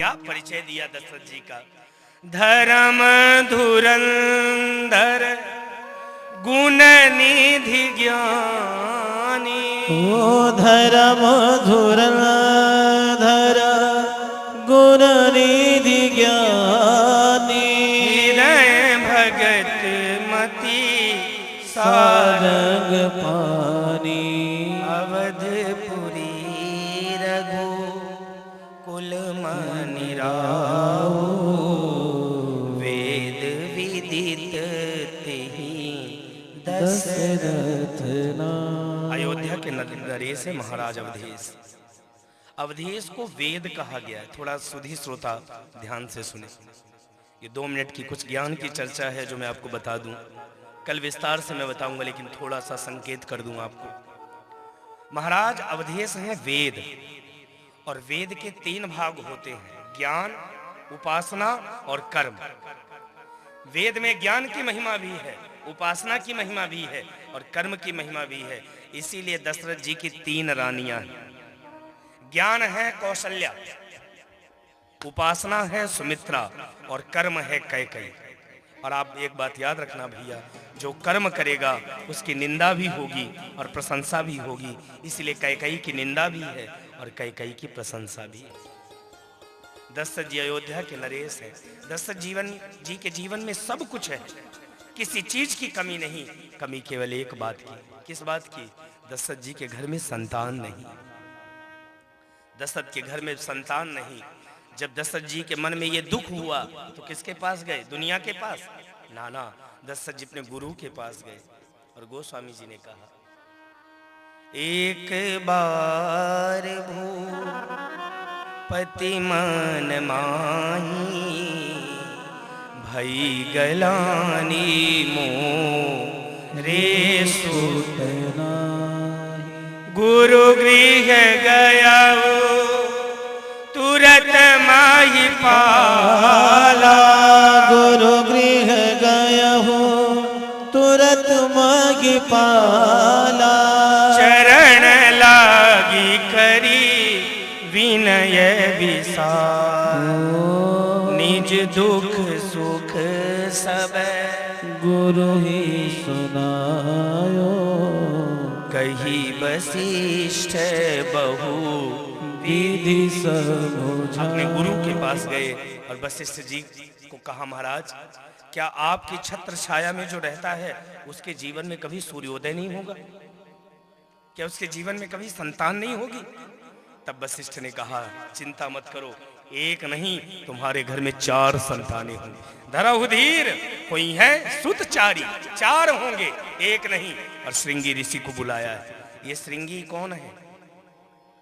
क्या परिचय दिया दशरथ जी का। धर्म धुरंधर गुण निधि ज्ञानी, ओ धर्म धुरंधर गुण निधि ज्ञानी, हृदय भगत मति सारंग पानी, अवधपुरी रघु कुल मनि राऊ, वेद विदित तिहि दशरथ नाम। अयोध्या के नरेश है महाराज अवधेश। अवधेश को वेद कहा गया है। थोड़ा सुधी श्रोता ध्यान से सुने। ये 2 मिनट की कुछ ज्ञान की चर्चा है जो मैं आपको बता दूं। कल विस्तार से मैं बताऊंगा, लेकिन थोड़ा सा संकेत कर दूं आपको। महाराज अवधेश हैं वेद, और वेद के 3 भाग होते हैं, ज्ञान, उपासना और कर्म। वेद में ज्ञान की महिमा भी है, उपासना की महिमा भी है और कर्म की महिमा भी है। इसीलिए दशरथ जी की 3 रानियां हैं। ज्ञान है कौशल्या, उपासना है सुमित्रा और कर्म है कैकेयी। और आप एक बात याद रखना भैया, जो कर्म करेगा उसकी निंदा भी होगी और प्रशंसा भी होगी। इसलिए कैकेयी की निंदा भी है और कैकेयी की प्रशंसा भी है। दशरथ जी अयोध्या के नरेश हैं। दशरथ जी के जीवन में सब कुछ है, किसी चीज की कमी नहीं। कमी केवल एक बात की। किस बात की? दशरथ जी के घर में संतान नहीं। दशरथ के घर में संतान नहीं। जब दशरथ जी के मन में ये दुख हुआ तो किसके पास गए? दुनिया के पास? ना, दशरथ जी अपने गुरु के पास गए और गोस्वामी जी ने कहा, एक बार भूपति मन माही, भई गलानी मोरे सुतना। गुरु गृह गया तुरत माही पाला, गुरु गृह गया हूँ तुरत माही पाला। चरण लागी करी विनय विसार, निज दुख सुख सब गुरु ही सुनायो। कही वशिष्ठ बहु विधि समझायो। अपने गुरु के पास गए और वशिष्ठ जी को कहा, महाराज क्या आपकी छत्र छाया में जो रहता है उसके जीवन में कभी सूर्योदय नहीं होगा? क्या उसके जीवन में कभी संतान नहीं होगी? तब वशिष्ठ ने कहा, चिंता मत करो, एक नहीं तुम्हारे घर में 4 संतानें होंगी। धरहु धीर, कोई है सुत चारी, 4 होंगे, एक नहीं। और श्रृंगी ऋषि को बुलाया है। ये श्रृंगी कौन है?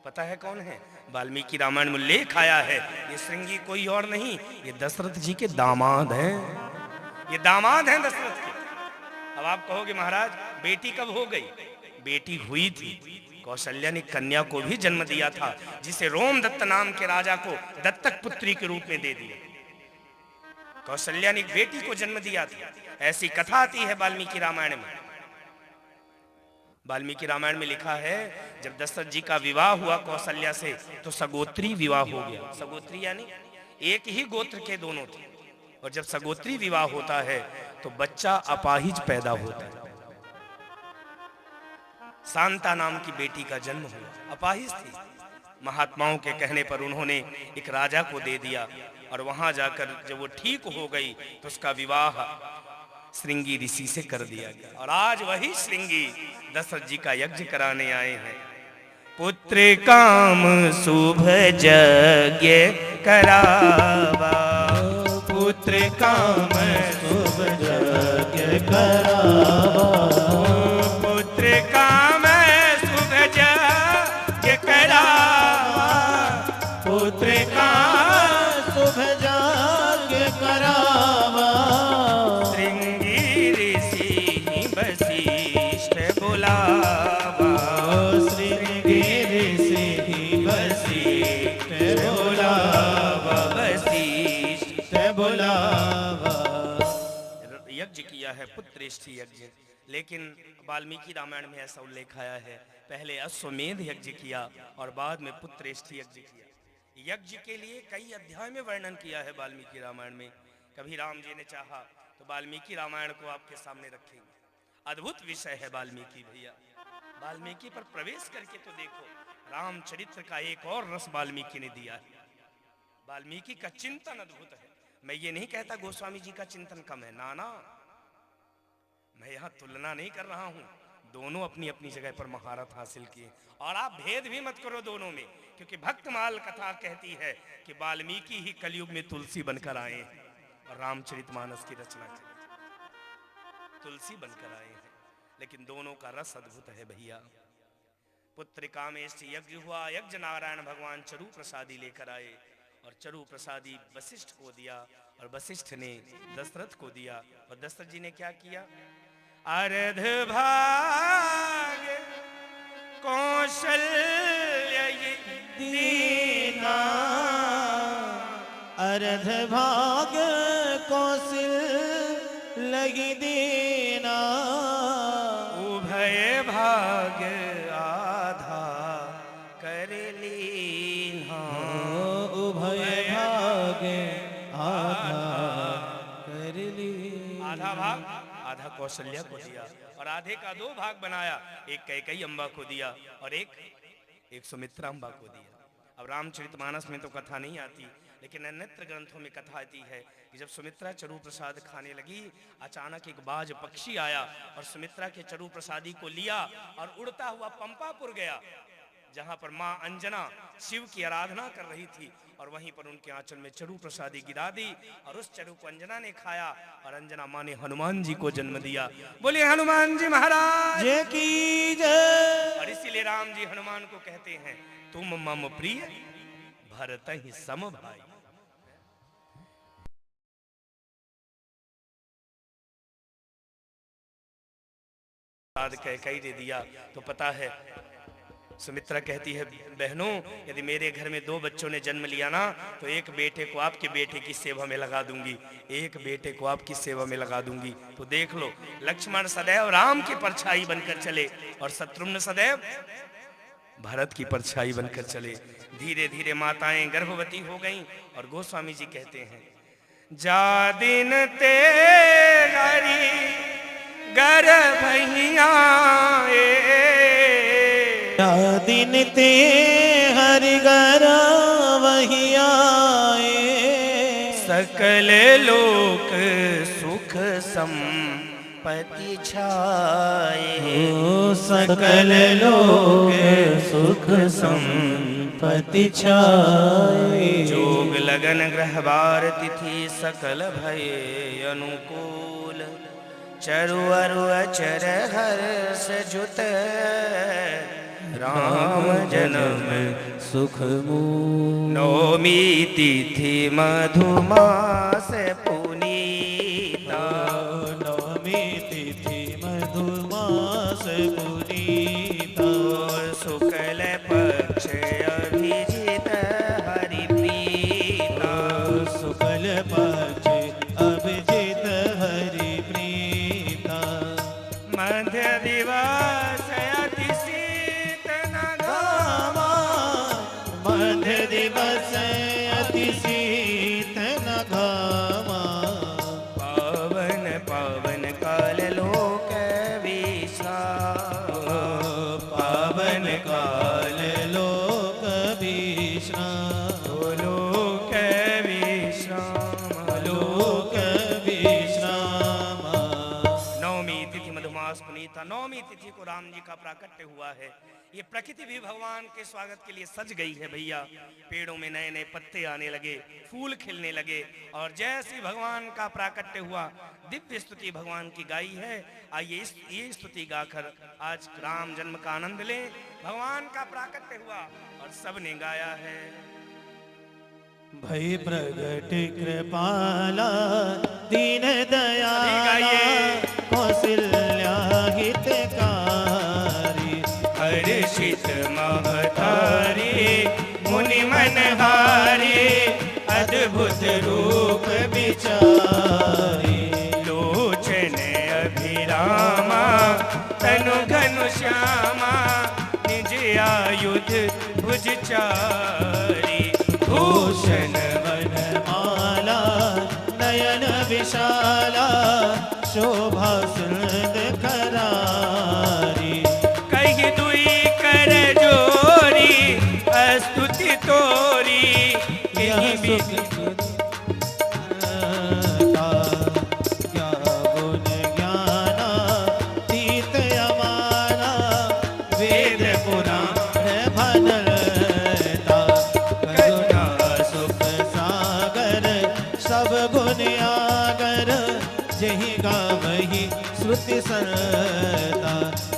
पता है कौन है? वाल्मीकि रामायण में लेख आया है। ये श्रृंगी कोई और नहीं, ये दशरथ जी के दामाद हैं। ये दामाद हैं दशरथ के। अब आप कहोगे महाराज बेटी कब हो गई? बेटी हुई थी। कौशल्या ने कन्या को भी जन्म दिया था, जिसे रोमदत्त नाम के राजा को दत्तक पुत्री के रूप में दे दिया। कौशल्या ने एक बेटी को जन्म दिया था। ऐसी कथा आती है वाल्मीकि रामायण में। वाल्मीकि रामायण में लिखा है, जब दशरथ जी का विवाह हुआ कौशल्या से तो सगोत्री विवाह हो गया। सगोत्री यानी एक ही गोत्र के दोनों थे। और जब सगोत्री विवाह होता है तो बच्चा अपाहिज पैदा होता है। शांता नाम की बेटी का जन्म हुआ, अपाहिज थी। महात्माओं के कहने पर उन्होंने एक राजा को दे दिया और वहां जाकर जब वो ठीक हो गई तो उसका विवाह श्रृंगी ऋषि से कर दिया गया। और आज वही श्रृंगी दशरथ जी का यज्ञ कराने आए हैं। पुत्र काम शुभ यज्ञ करावा, पुत्र काम शुभ यज्ञ करावा, पुत्र काम शुभ यज्ञ करावा, पुत्र काम शुभ यज्ञ करावा। श्रृंगी ऋषि वशिष्ठ बुलावा, श्रृंगी ऋषि वशिष्ठ बुलावा, वशिष्ठ बुलावा। यज्ञ किया है, पुत्रेष्ठी यज्ञ। लेकिन वाल्मीकि रामायण में ऐसा उल्लेख आया है, पहले अश्वमेध यज्ञ किया और बाद में पुत्रेष्ठी यज्ञ किया। यज्ञ के लिए कई अध्याय में वर्णन किया है वाल्मीकि रामायण में। कभी राम जी ने चाहा तो वाल्मीकि रामायण को आपके सामने रखेंगे। अद्भुत विषय है वाल्मीकि भैया। वाल्मीकि पर प्रवेश करके तो देखो, रामचरित्र का एक और रस वाल्मीकि ने दिया है। वाल्मीकि का चिंतन अद्भुत है। मैं ये नहीं कहता गोस्वामी जी का चिंतन कम है, ना ना, मैं यहाँ तुलना नहीं कर रहा हूँ। दोनों अपनी अपनी जगह पर महारत हासिल किए, और आप भेद भी मत करो दोनों में, क्योंकि भक्तमाल कथा कहती है कि वाल्मीकि ही कलयुग में तुलसी बनकर आए हैं और रामचरितमानस की रचना करें, तुलसी बनकर आए हैं। लेकिन दोनों का रस अद्भुत है भैया। पुत्र कामेष्ट यज्ञ हुआ, यज्ञ नारायण भगवान चरु प्रसादी लेकर आए, और चरु प्रसादी वशिष्ठ को दिया, और वशिष्ठ ने दशरथ को दिया। और दशरथ जी ने क्या किया? अर्ध भाग कौशल्य दीना, अर्ध भाग कौशल्य दीना, उभय भाग आधा कर लीना। उभय भाग आधा कर ली। आधा भाग आधा कौशल्या को दिया, और आधे का 2 भाग बनाया, एक कैकेयी अम्बा को दिया और एक सुमित्रा अम्बा को दिया। अब रामचरितमानस में तो कथा नहीं आती, लेकिन अन्यत्र ग्रंथों में कथा आती है कि जब सुमित्रा चरु प्रसाद खाने लगी, अचानक एक बाज पक्षी आया और सुमित्रा के चरु प्रसादी को लिया और उड़ता हुआ पंपापुर गया, जहां पर मां अंजना शिव की आराधना कर रही थी, और वहीं पर उनके आंचल में चरु प्रसादी गिरा दी, और उस चरु को अंजना ने खाया, और अंजना मां ने हनुमान जी को जन्म दिया। बोलिए हनुमान जी महाराज जय की जय। और इसीलिए राम जी हनुमान को कहते हैं, तुम मम प्रिय भरत ही सम भाई। कैकेयी दे दिया तो पता है, सुमित्रा कहती है, बहनों यदि मेरे घर में 2 बच्चों ने जन्म लिया ना, तो एक बेटे को आपके बेटे की सेवा में लगा दूंगी, एक बेटे को आपकी सेवा में लगा दूंगी। तो देख लो, लक्ष्मण सदैव राम की परछाई बनकर चले, और शत्रुघ्न सदैव भरत की परछाई बनकर चले। धीरे धीरे माताएं गर्भवती हो गईं, और गोस्वामी जी कहते हैं, जा दिन ते हरि गर्भहिया दिन ते हरि गर्भहि आए, सकल लोक सुख संपत्ति छाए। सकल लोक सुख संपत्ति छाए। जोग लगन ग्रह बार तिथि सकल भय अनुकूल, चरु अरु अचर हर्ष जुत राम जन्म सुख मूल। नवमी तिथि मधुमास पुनीता, नवमी तिथि मधुमास पुनीता, शुक्ल पक्ष अभिजित हरिप्रीता, शुक्ल पक्ष अभिजित हरिप्रीता, मध्य दिवस दिवस अति शीतन घामा, पावन पावन काल लोक विश्राम, पावन काल लोक विश्राम, लोक विश्राम, लोक विश्राम। नवमी तिथि मधुमास पुनीता, नवमी तिथि को राम जी का प्राकट्य हुआ है। ये प्रकृति भी भगवान के स्वागत के लिए सज गई है भैया। पेड़ों में नए नए पत्ते आने लगे, फूल खिलने लगे, और जैसे भगवान का प्राकट्य हुआ, दिव्य स्तुति भगवान की गाई है। आइए ये स्तुति गाकर आज राम जन्म का आनंद लें। भगवान का प्राकट्य हुआ और सबने गाया है, भई प्रगट कृपाला दीन दयाला, कौशल्या हितकारी, हर्षित महतारी मुनि मनहारी, अद्भुत रूप विचारी, लोचन अभिरामा तनु घनु श्यामा, निज आयुध भुज चारी, विशाला शोभा सुंद करारी। कही दुई कर जोरी स्तुति तोरी यही भी क्या गुण ज्ञाना तीत अमाना वेद पुराण भनता। करुणा सुख सागर सब गुण आगर जहि गावहि श्रुति संता।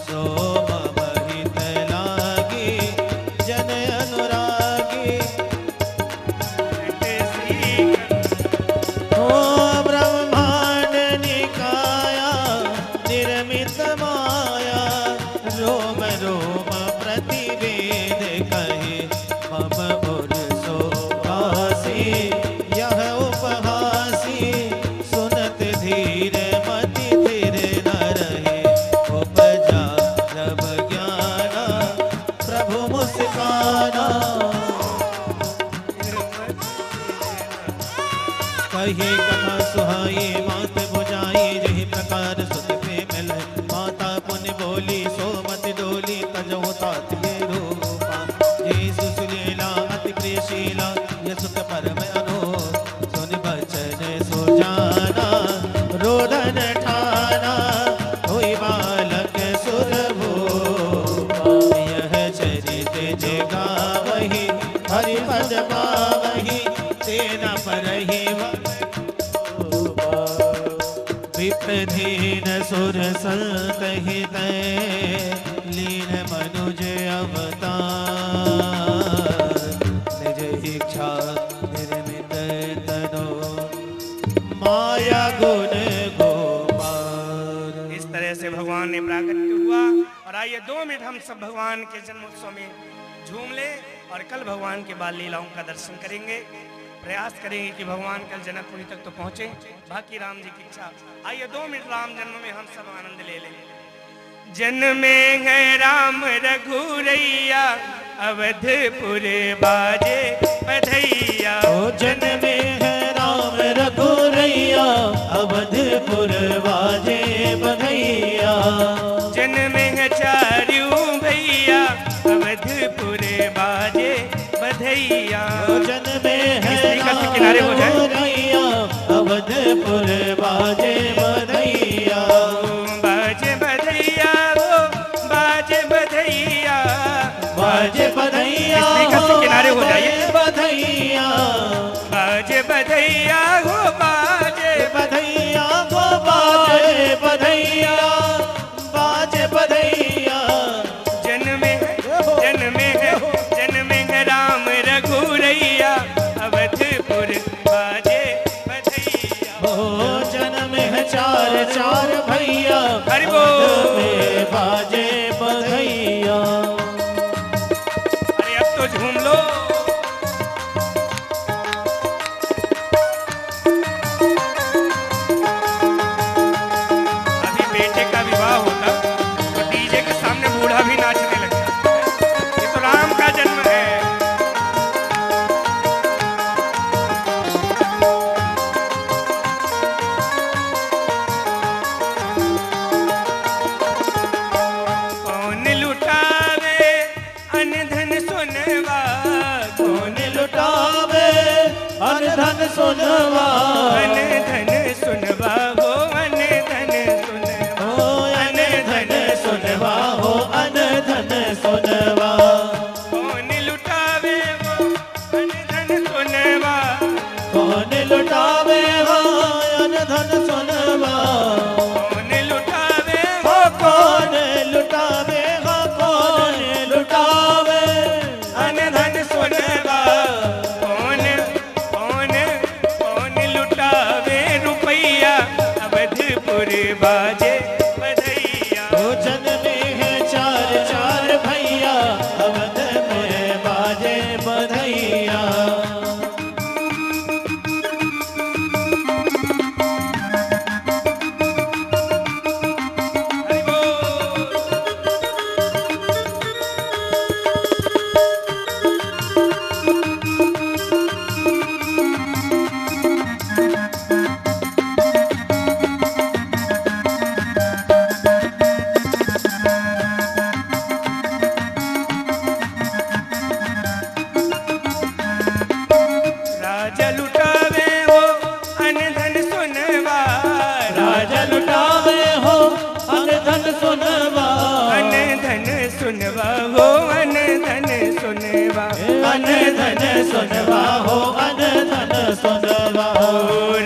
सोम महित लागी जन अनुरागी ओ ब्रह्मांड निकाया निर्मित माया रोम रोम प्रतिवेद कहे मम उर सोहासी यह उपहासी सुनत धीर मति धीर न रहे उपजा जब ज्ञाना प्रभु मुस्काना। कही कथा सुहाई मात बुझाई जही प्रकार सुत पे मिल माता पुण्य बोली सोमत डोली तजहु तात ये रूपा। जय सुशीला अति प्रियशीला ये सुख परम अनोख सुन बचन सुजाना रोदन ठाना होई बालक सुरभूपा। यह चरित जे गावहि हरि पद पावहि तेना परहि विप्रधीन सुर संत हितै लीन मनुज अवतार। निज इच्छा निर्मित तनो माया गुण गोपाल। इस तरह से भगवान ने प्राकट्य हुआ। और आइए 2 मिनट हम सब भगवान के जन्मोत्सव में झूम ले और कल भगवान के बाल लीलाओं का दर्शन करेंगे। प्रयास करेंगे कि भगवान कल जनकपुरी तक तो पहुंचे। बाकी राम जी की इच्छा। आइए 2 मिनट राम जन्म में हम सब आनंद ले लें। जन्मे है राम रघुरैया अवधपुर बाजे बधैया। ओ जन्मे है राम रघुरैया अवधपुर बाजे बधैया। जन्मे है चारू भैया अवधपुर बाजे बधैया। जन्मे है राम किनारे हो जाए। रघुरैया अवधपुर बाजे बधैया। बाजे बधैया वो बाजे बधैया बाजे बधैया किनारे हो जाइए। बधैया बाजे बधैया हो बाजे बधैया गो बाजे बधैया बाजे बधैया। जन्मे है राम रघुरैया अवधपुर बाजे बधैया। हो जन्म है चार चार भैया हरि बोल। में बाजे बधैया। अरे अब तो झूम लो। अभी बेटे का विवाह होता तो डीजे के सामने बूढ़ा भी नाचने लगता। ये तो राम का जन्म है। कौन लुटावे अनधन सोनवा कौन लुटावे अनधन सुनवा अनधन सुनवा हो अनधन सुनवा हो अनधन सुनवा हो अनधन सुनवा। कौन लुटावे वो अनधन सुनवा कौन लुटावे हो अनधन सुनवा। कौन लुटावे हो कौन लुटावे हो कौन लुटावे अनधन सुनवा। कौन कौन कौन लुटावे रुपैया अवधपुर बाजे बधैया। हो जन्मे है चार चार भैया अवध में बाजे बधैया। हरि बोल। राजा लुटावे हो अन धन सुनवा, राजा लुटावे हो अन धन सुनवा, अन धन सुनवा हो अन धन सुनवा, अन धन सुनवा हो अन धन सुनवा,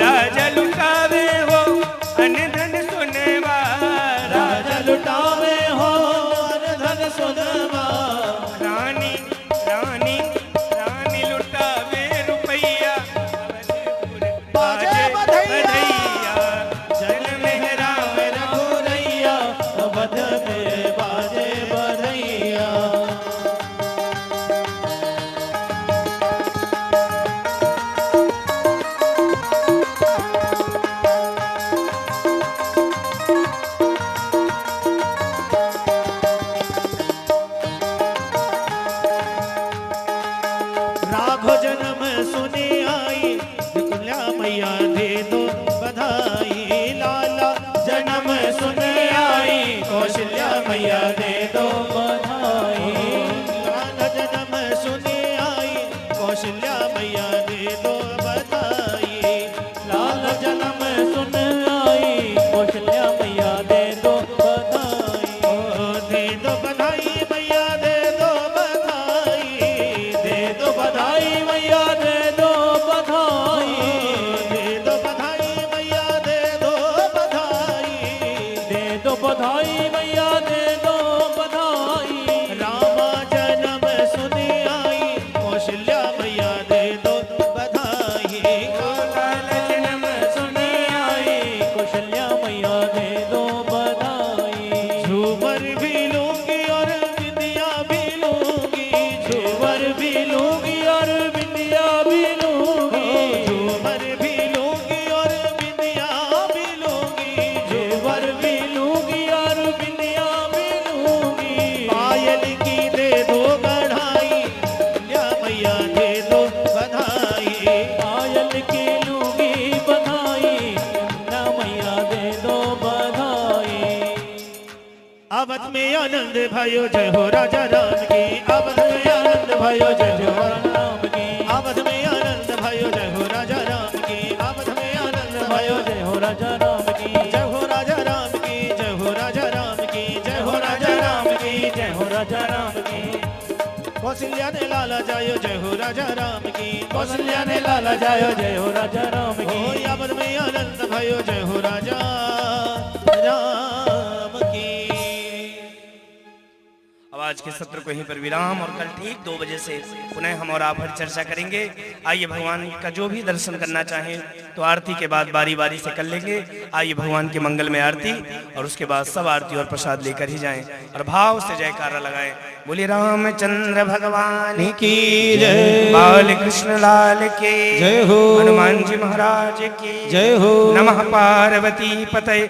राजा लुटावे हो अन धन सुनवा, राजा लुटावे हो अन धन सुनवा, रानी रानी रानी लुटावे रुपैया, बाजे बधैया, जन मेहरा रघुरैया, बध में बाजे बधैया। राघो जन्म सुने आई, कुल्या मैया दे दो बधाई, लाला जन्म सुने आई, कौशल्या मैया दे दो बधाई, लाला जन्म सुने आई, कौशल्या मैया दे दो बधाई, लाला जन्म सुन आई, कौशल्या मैया दे दो बधाई, दे दो बधाई मैया दे दो बधाई, दे दो बधाई मैया दे दो बधाई, दे दो बधाई मैया दे दो बधाई, दे दो बधाई मैया दे दो बधाई, रामा जन्म सुने आई, कौशल्या मैया दे दो बधाई, काल जन्म सुने आई, कौशल्या मैया दे दो बधाई, झूमर भी लूंगी और बिंदिया भी लूंगी, झूमर भी लूंगी और बिंदिया भी लूंगी, झूमर भी लूंगी और बिंदिया भी लूंगी, झूमर भी लूंगी और बिंदिया भी लूंगी, पायल की दे दो बढ़ाई, या मैया दे दो बधाई, पायल की लूंगी बधाई, या मैया दे दो बधाई। अवध में आनंद भयो जय हो राजा राम की, अवध में आनंद भयो जय हो राम की, अवध में आनंद भयो जय हो राजा राम की, अवध में आनंद भयो जय हो राजा राम की, जय हो राजा राम की, जय हो राजा राम की, जय हो राजा राम की, जय हो राजा राम की, कौशल्या ने लाला जायो जय हो राजा राम की, कौशल्या ने लाला जायो जय हो राजा राम की, अवध में आनंद भयो जय हो राजा राम की। अब आज के सत्र को यहीं पर विराम, और कल ठीक 2 बजे से पुनः हम और आप हर चर्चा करेंगे। आइए भगवान का जो भी दर्शन करना चाहें तो आरती के बाद बारी बारी से कर लेंगे। आइए भगवान के मंगल में आरती, और उसके बाद सब आरती और प्रसाद लेकर ही जाएं और भाव से जयकारा लगाएं। बोले रामचंद्र भगवान की जय, बाल कृष्ण लाल के जय हो, हनुमान जी महाराज की जय हो, नमः पार्वती पते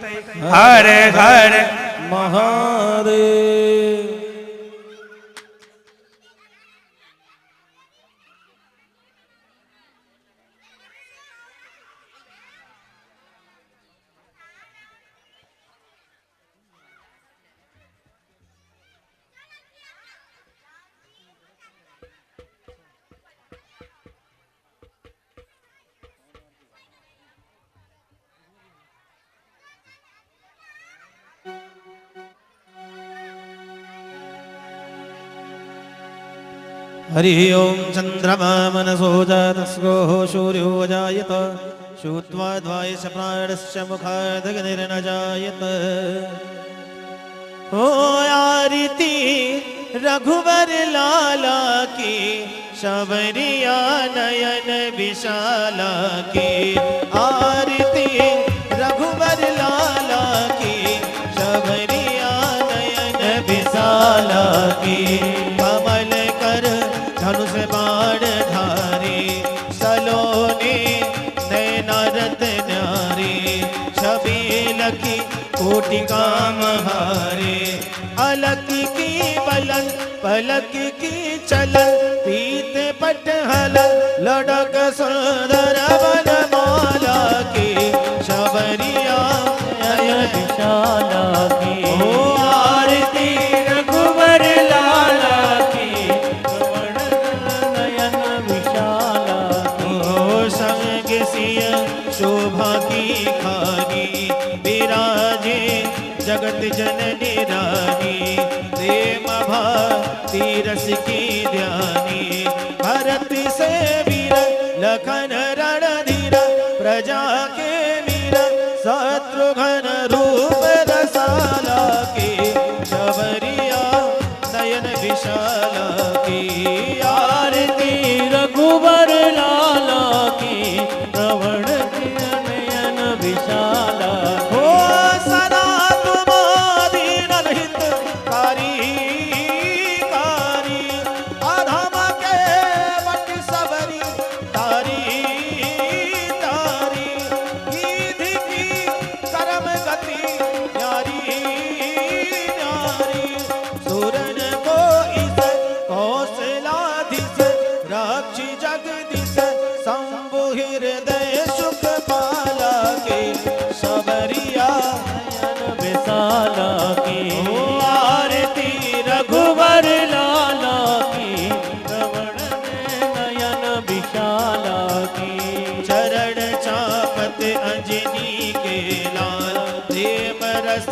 हर हर महादेव। हरि ओम चंद्रमा मनसो जातस्को सूर्यो जायत, श्रुत्वा द्वायश प्राणस्य मुखादग्निर्न जायत। हो आरती रघुवर लाला की, शबरिया नयन विशाला की, आरती रघुवर लाला की, शबरिया नयन विशाला की, कमल कर धनुष बाण धारी, सलोनी नैना रत्नारी, छबील की कोटि काम हारे, अलक की बलन पलक की चलन, पीते पटहल लड़क सुंदर वन माला की, शबरिया नयन विशाला की, हो आरती रघुवर लाला की, नयन विशाला की, संग सिय शोभा की खानी विराजे जगत जननी रानी प्रेम भक्ति रस की ध्यानी भरत से वीर लखन रणधीर प्रजा के वीर शत्रुघ्न रूप रसाला के शबरिया नयन विशाला की आरती रघुवर लाला की श्रवण नयन विशाला हो सदा तुम्हारी हित कारी अधम के वट सबरी तारी तारी गिद्धि की कर्म गति न्यारी न्यारी सूरज को इस कौशलाधीश रक्षि जगदीश शंभु हृदय सुख पाला के शबरिया नयन विशाला की आरती रघुवर लाला की श्रवण नयन विशाला की चरण चापत अंजनी के लाल प्रेम रस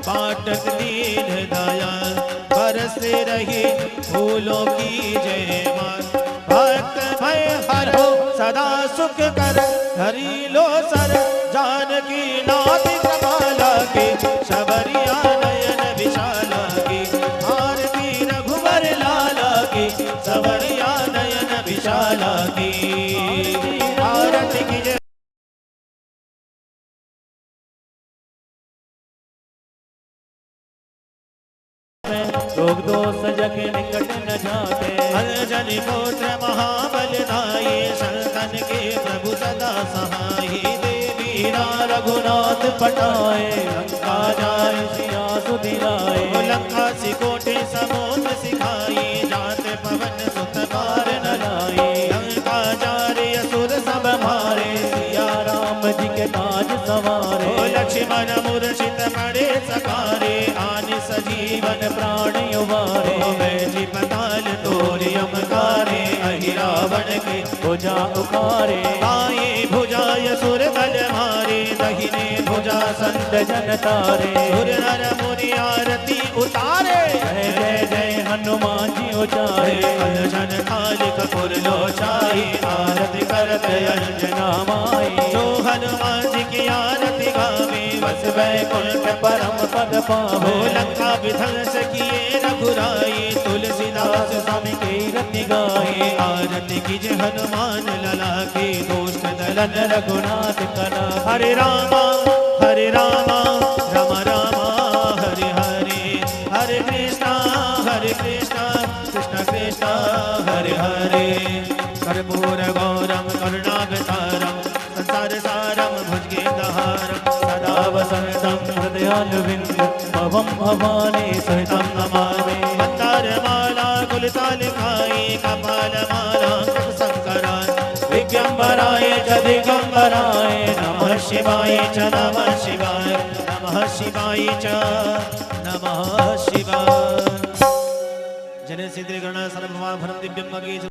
पाटक दीन दयाल बरस रही फूलों की जयमाल भक्त भय हर हो सदा सुख कर हरि लो सर जानकी नाथ कमाला के शबरिया नयन विशाला की आरती रघुवर लाला की शबरिया नयन विशाला की आरती की जय रोग दोष जग निकट न जाते हर जन गोत्र महाबल दाई संतन के प्रभु सदा सहाई देवी रघुनाथ पटाए लंका जाए सिया सुदिलाए लंका सिकोटे समुद्र सिखाई जाते पवन सुत पार न लाए लंका जारे असुर सब मारे सिया राम जी के ताज सवारे लक्ष्मण मूर्छित पड़े सकारे आन सजीवन प्राण युवारे बैठी पताल तोरे अमकारे अहि रावण के भुजा उखारे बाएं भुजा असुर बल मारे दहिने भुजा संत जन तारे सुर नर मुनि आरती उतारे जय जय जय हनुमान जी उचारे जन काल कपूर लोचाई आरती करत अंजना माई जो हनुमान जी की आरती गावे बस वैकुंठ परम पद पावो लंका विध्वंस किए रघुराई तुलसीदास स्वामी के रति गाए आरती कीजे हनुमान लला के दोस्त दलन रघुनाथ कला हरे रामा राम रामा हरे हरे हरे कृष्णा कृष्ण कृष्ण हरे हरे कर्पूर गौरम करुणावतारम संसार सारम भुजगेन्द्रहारम सदा वसंतं हृदयानुविन्द भवं भवानी सहितं नमामि मन्दारमाला कुलतालिकायै कपालमाला शङ्कराय विज्ञम्बराय च दिगम्बराय नमः शिवाय च नमः शिवाय नमः शिवाय च नमः शिवाय जन सिद्धि गण सर्वभा भरम दिव्यम